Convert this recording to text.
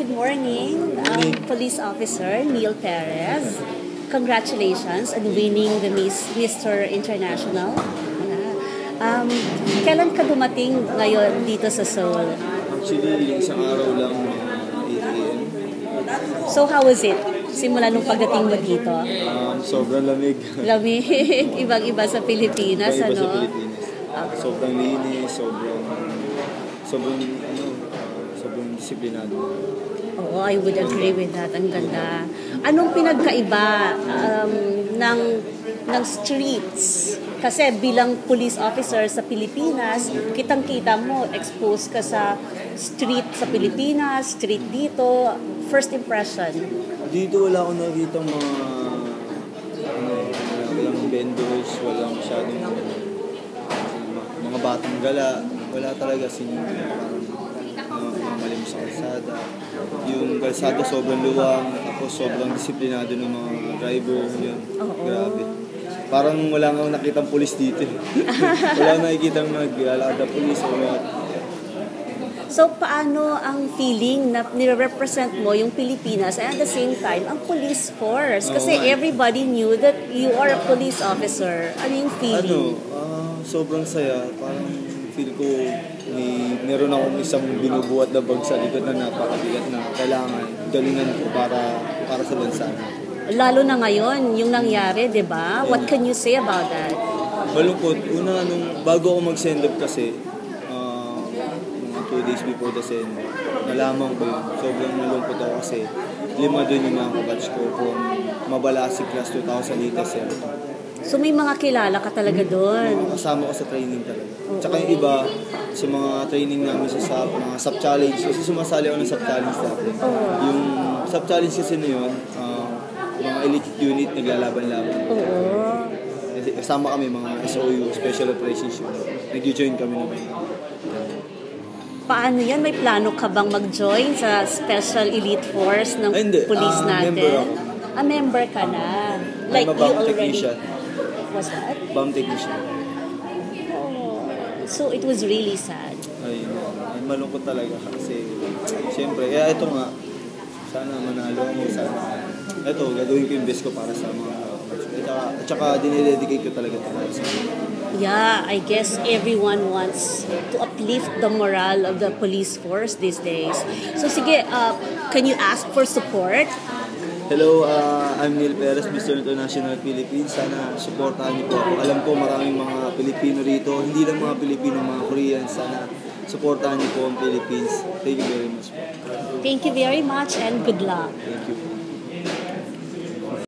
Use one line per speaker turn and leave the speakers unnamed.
Good morning, Police Officer Neil Perez. Congratulations on winning the Mr. International. Kailan ka dumating ngayon dito sa Seoul?
Actually, isang araw lang, 8 a.m.
So how was it? Simula nung pagdating mo dito?
Sobrang lamig.
Lamig, ibang-iba sa Pilipinas,
Iba-iba
ano?
sa Pilipinas. Sobrang linis, sobrang disiplinado.
Oo, I would agree with that. Ang ganda. Anong pinagkaiba ng streets? Kasi bilang police officer sa Pilipinas, kitang-kita mo, exposed ka sa street sa Pilipinas, street dito. First impression?
Dito wala akong nakikita walang vendors, walang masyadong mga batang gala. Wala talaga mamalim sa kalsada. Yung kalsada sobrang luwang, tapos sobrang disiplinado ng mga driver. Yun. Grabe. Parang wala nga nakitang pulis dito. Wala nakikitang nag-alakad na pulis.
So, paano ang feeling na nire-represent mo yung Pilipinas and at the same time, ang police force? Kasi everybody knew that you are a police officer. Ano yung feeling?
Sobrang saya. Parang feel ko meron akong isang binubuhat na bag sa likod na napakabigat na kailangan galingan ko para sa bansa.
Lalo na ngayon, yung nangyari, di ba? What can you say about that?
Malungkot. Una, bago ako mag-send up kasi, 2 days before the send, nalaman ko yun. Sobrang malungkot ako kasi 5 doon yung mga kabatch ko from Mabalasig class 2008 sir.
So may mga kilala ka talaga doon?
Kasama ko sa training talaga. Tsaka yung iba, sa mga training namin sa mga sub-challenge. Kasi sumasali ako ng sub-challenge dati. Yung sub-challenge kasi na yun, mga elite unit naglalaban-laban. Kasama kami mga SOU, Special Operations Unit. Nag-join kami naman.
Paano yan? May plano ka bang mag-join sa Special Elite Force ng police natin?
Member ako.
Member ka na? Like
I'm a bomb technician.
What's that?
Bomb technician.
So it was really sad.
Ay, malungkot talaga kasi siyempre, ito nga, sana manalo ako, sana. Ito, gagawin ko yung best ko para sa mga at saka dinededicate ko talaga sa
Yeah, I guess everyone wants to uplift the morale of the police force these days. So sige, can you ask for support?
Hello, I'm Neil Perez, Mr. International Philippines. Sana supportahan niyo po ako. Alam ko maraming mga Pilipino rito, hindi lang mga Pilipino, mga Korean. Sana supportahan niyo po ang Philippines. Thank you very much.
Thank you very much and good luck.
Thank you.